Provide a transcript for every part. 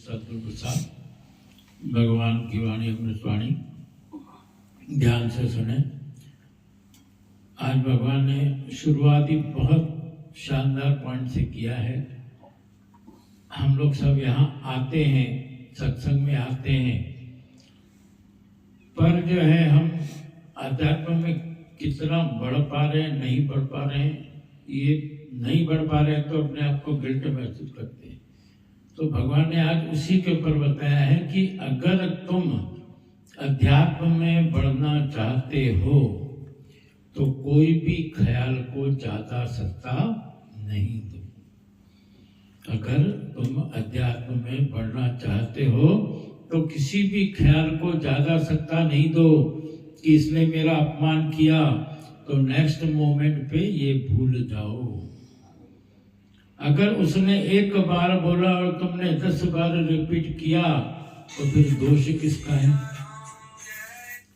सतगुरु प्रसाद भगवान की वाणी अमृतवाणी ध्यान से सुने। आज भगवान ने शुरुआत ही बहुत शानदार पॉइंट से किया है। हम लोग सब यहाँ आते हैं, सत्संग में आते हैं, पर जो है हम अध्यात्म में कितना बढ़ पा रहे हैं, नहीं बढ़ पा रहे हैं। ये नहीं बढ़ पा रहे हैं तो अपने आप को गिल्ट महसूस करते हैं। तो भगवान ने आज उसी के ऊपर बताया है कि अगर तुम अध्यात्म में बढ़ना चाहते हो तो कोई भी ख्याल को ज्यादा सत्ता नहीं दो। अगर तुम अध्यात्म में बढ़ना चाहते हो तो किसी भी ख्याल को ज्यादा सत्ता नहीं दो कि इसने मेरा अपमान किया तो नेक्स्ट मोमेंट पे ये भूल जाओ। अगर उसने एक बार बोला और तुमने 10 बार रिपीट किया तो फिर दोष किसका है?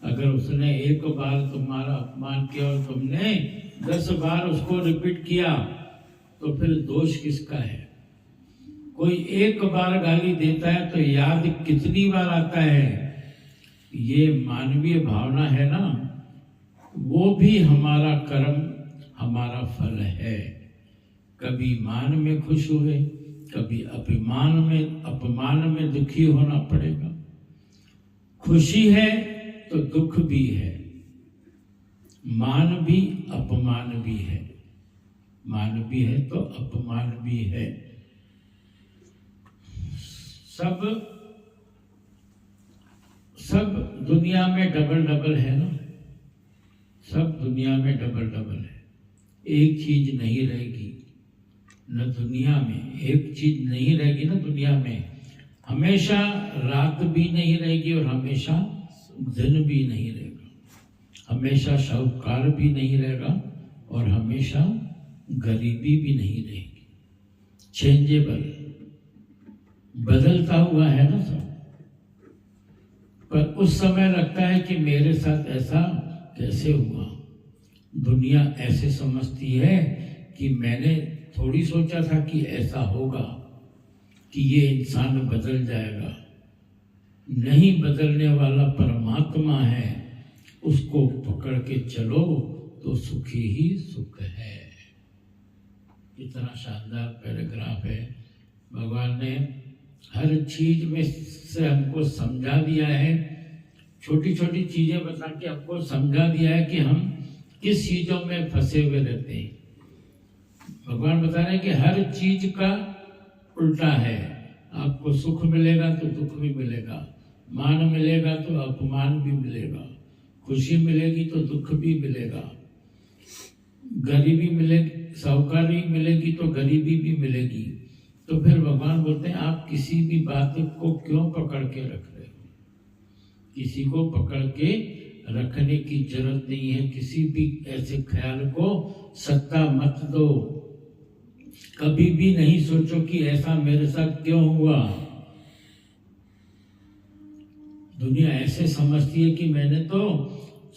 अगर उसने एक बार तुम्हारा अपमान किया और तुमने 10 बार उसको रिपीट किया तो फिर दोष किसका है? कोई एक बार गाली देता है तो याद कितनी बार आता है? ये मानवीय भावना है ना, वो भी हमारा कर्म, हमारा फल है। कभी मान में खुश हुए, कभी अपमान में दुखी होना पड़ेगा। खुशी है तो दुख भी है, मान भी अपमान भी है, मान भी है तो अपमान भी है। सब दुनिया में डबल है ना, सब दुनिया में डबल है। एक चीज नहीं रहेगी न दुनिया में, एक चीज नहीं रहेगी ना दुनिया में। हमेशा रात भी नहीं रहेगी और हमेशा दिन भी नहीं रहेगा। हमेशा साहूकार भी नहीं रहेगा और हमेशा गरीबी भी नहीं रहेगी। चेंजेबल, बदलता हुआ है ना सब। पर उस समय लगता है कि मेरे साथ ऐसा कैसे हुआ। दुनिया ऐसे समझती है कि मैंने थोड़ी सोचा था कि ऐसा होगा, कि ये इंसान बदल जाएगा। नहीं बदलने वाला परमात्मा है, उसको पकड़ के चलो तो सुखी ही सुख है। इतना शानदार पैराग्राफ है। भगवान ने हर चीज में से हमको समझा दिया है, छोटी छोटी चीजें बता के हमको समझा दिया है कि हम किस चीजों में फंसे हुए रहते हैं। भगवान बता रहे हैं कि हर चीज का उल्टा है। आपको सुख मिलेगा तो दुख भी मिलेगा, मान मिलेगा तो अपमान भी मिलेगा, खुशी मिलेगी तो दुख भी मिलेगा, गरीबी मिलेगी, साहूकारी मिलेगी तो गरीबी भी मिलेगी। तो फिर भगवान बोलते हैं आप किसी भी बात को क्यों पकड़ के रख रहे हो? किसी को पकड़ के रखने की जरूरत नहीं है। किसी भी ऐसे ख्याल को सत्ता मत दो। कभी भी नहीं सोचो कि ऐसा मेरे साथ क्यों हुआ। दुनिया ऐसे समझती है कि मैंने तो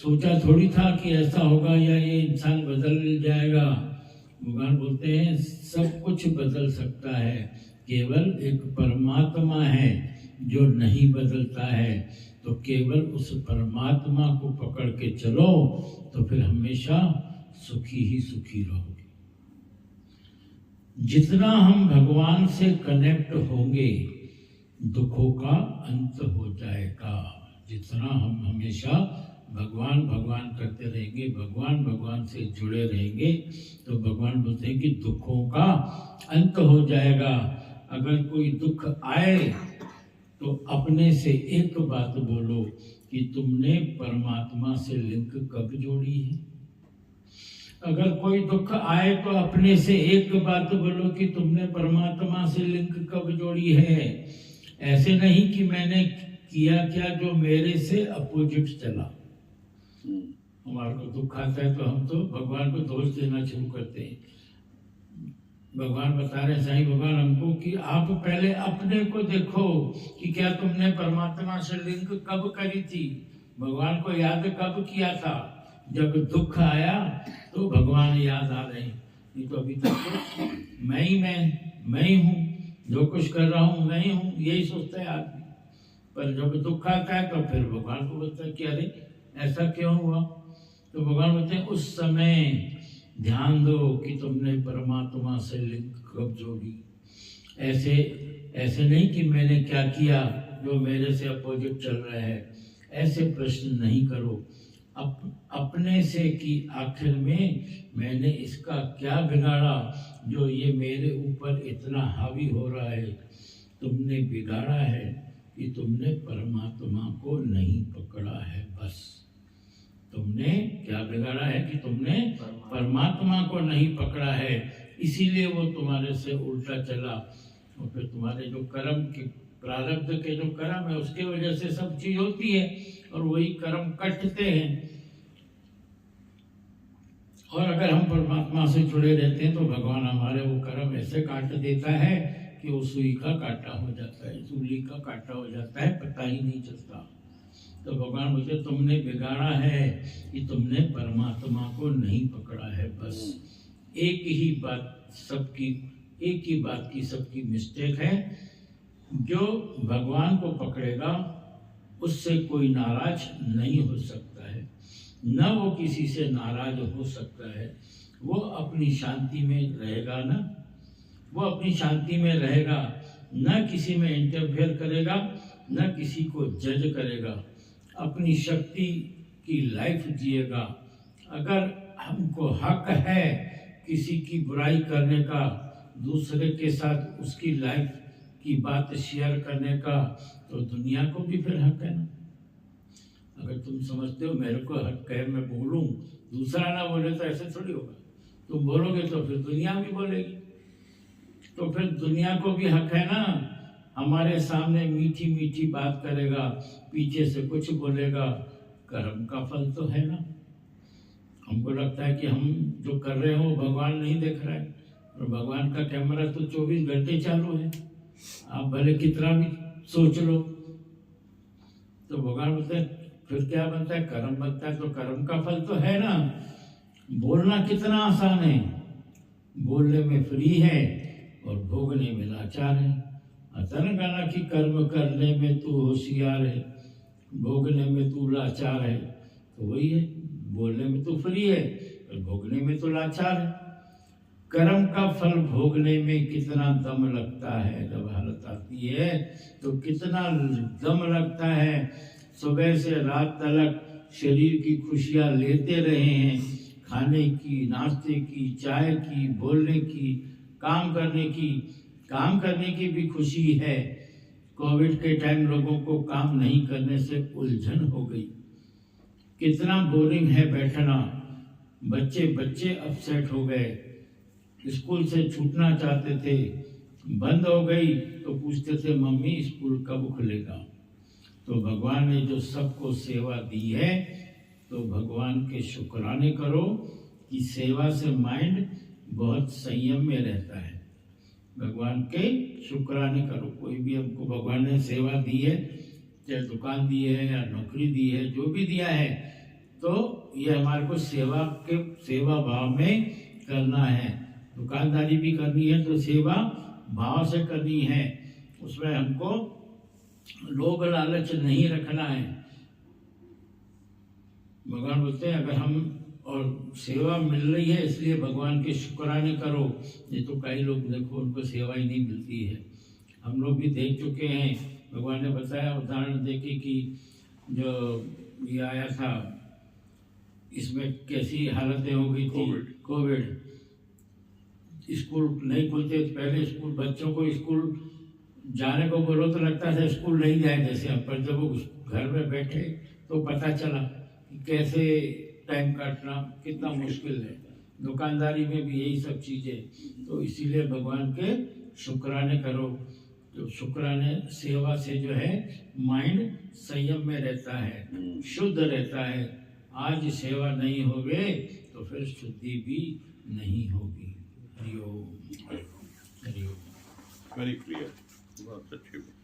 सोचा थोड़ी था कि ऐसा होगा या ये इंसान बदल जाएगा। भगवान बोलते हैं सब कुछ बदल सकता है, केवल एक परमात्मा है जो नहीं बदलता है। तो केवल उस परमात्मा को पकड़ के चलो तो फिर हमेशा सुखी ही सुखी रहोगे। जितना हम भगवान से कनेक्ट होंगे दुखों का अंत हो जाएगा। जितना हम हमेशा भगवान भगवान करते रहेंगे, भगवान भगवान से जुड़े रहेंगे तो भगवान बोलते हैं कि दुखों का अंत हो जाएगा। अगर कोई दुख आए तो अपने से एक बात बोलो कि तुमने परमात्मा से लिंक कब जोड़ी है। अगर कोई दुख आए तो अपने से एक बात बोलो कि तुमने परमात्मा से लिंक कब जोड़ी है। ऐसे नहीं कि मैंने किया क्या जो मेरे से अपोजिट चला। हमारे को दुख आता है तो हम तो भगवान को दोष देना शुरू करते हैं। भगवान बता रहे साईं भगवान हमको कि आप पहले अपने को देखो कि क्या तुमने परमात्मा से लिंक कब करी थी। भगवान को याद कब किया था? जब दुख आया तो भगवान याद आ रहे। नहीं तो अभी तक तो मैं ही हूँ, जो कुछ कर रहा हूँ मैं ही हूँ, यही सोचता है आदमी। पर जब दुख आता है तो फिर भगवान को बोलता है कि अरे ऐसा क्यों हुआ। तो भगवान बोलते हैं उस समय ध्यान दो कि तुमने परमात्मा से लिंक कब जोड़ी। ऐसे ऐसे नहीं कि मैंने क्या किया जो मेरे से अपोजिट चल रहा है, ऐसे प्रश्न नहीं करो। अपने से कि आखिर में मैंने इसका क्या बिगाड़ा जो ये मेरे ऊपर इतना हावी हो रहा है। तुमने बिगाड़ा है कि तुमने परमात्मा को नहीं पकड़ा है। बस तुमने क्या बिगाड़ा है कि तुमने परमात्मा को नहीं पकड़ा है, इसीलिए वो तुम्हारे से उल्टा चला। और फिर तुम्हारे जो कर्म के प्रारब्ध के जो कर्म है उसके वजह से सब चीज होती है और वही कर्म कटते हैं। और अगर हम परमात्मा से जुड़े रहते हैं तो भगवान हमारे वो कर्म ऐसे काट देता है कि वो सुई का काटा हो जाता है, सूली का काटा हो जाता है, पता ही नहीं चलता। तो भगवान बोलते तुमने बिगाड़ा है कि तुमने परमात्मा को नहीं पकड़ा है। बस एक ही बात की सबकी मिस्टेक है। जो भगवान को पकड़ेगा उससे कोई नाराज नहीं हो सकता है, न वो किसी से नाराज हो सकता है। वो अपनी शांति में रहेगा ना, वो अपनी शांति में रहेगा, न किसी में इंटरफेयर करेगा, न किसी को जज करेगा, अपनी शक्ति की लाइफ जिएगा। अगर हमको हक है किसी की बुराई करने का, दूसरे के साथ उसकी लाइफ की बात शेयर करने का, तो दुनिया को भी फिर हक है ना। अगर तुम समझते हो मेरे को हक है, मैं बोलूं, दूसरा ना बोले तो ऐसे थोड़ी होगा। तुम बोलोगे तो फिर दुनिया भी बोलेगी, तो फिर दुनिया को भी हक है ना। हमारे सामने मीठी मीठी बात करेगा, पीछे से कुछ बोलेगा, कर्म का फल तो है ना। हमको लगता है कि हम जो कर रहे हो भगवान नहीं देख रहा है, और भगवान का कैमरा तो 24 घंटे चालू है, आप भले कितना भी सोच लो। तो भगवान बोलते हैं फिर क्या बनता है, कर्म बनता है। तो कर्म का फल तो है ना। बोलना कितना आसान है, बोलने में फ्री है और भोगने में लाचार है। अतन गाना कि कर्म करने में तू होशियार है, भोगने में तू लाचार है। तो वही है, बोलने में तो फ्री है और भोगने में तो लाचार है। कर्म का फल भोगने में कितना दम लगता है। जब हालत आती है तो कितना दम लगता है। सुबह से रात तक शरीर की खुशियां लेते रहे हैं, खाने की, नाश्ते की, चाय की, बोलने की, काम करने की भी खुशी है। कोविड के टाइम लोगों को काम नहीं करने से उलझन हो गई, कितना बोरिंग है बैठना। बच्चे अपसेट हो गए, स्कूल से छूटना चाहते थे, बंद हो गई तो पूछते थे मम्मी स्कूल कब खुलेगा। तो भगवान ने जो सबको सेवा दी है, तो भगवान के शुक्राने करो कि सेवा से माइंड बहुत संयम में रहता है। भगवान के शुक्राने करो। कोई भी हमको भगवान ने सेवा दी है, चाहे दुकान दी है या नौकरी दी है, जो भी दिया है, तो ये हमारे को सेवा भाव में करना है। दुकानदारी भी करनी है तो सेवा भाव से करनी है, उसमें हमको लोभ लालच नहीं रखना है। भगवान बोलते हैं अगर हम और सेवा मिल रही है इसलिए भगवान के शुक्राने करो। ये तो कई लोग देखो उनको सेवा ही नहीं मिलती है। हम लोग भी देख चुके हैं, भगवान ने बताया उदाहरण देके कि जो ये आया था इसमें कैसी हालतें हो गई थी। कोविड स्कूल नहीं खुलते, पहले स्कूल बच्चों को स्कूल जाने को बोलो तो लगता था स्कूल नहीं जाए जैसे। अब पर जब वो घर में बैठे तो पता चला कि कैसे टाइम काटना कितना मुश्किल है। दुकानदारी में भी यही सब चीजें। तो इसीलिए भगवान के शुक्राने करो। तो शुक्राने सेवा से जो है माइंड संयम में रहता है, शुद्ध रहता है। आज सेवा नहीं होगे तो फिर शुद्धि भी नहीं होगी। हरिओम हरिओम। वेरी क्लियर, बहुत अच्छी बात।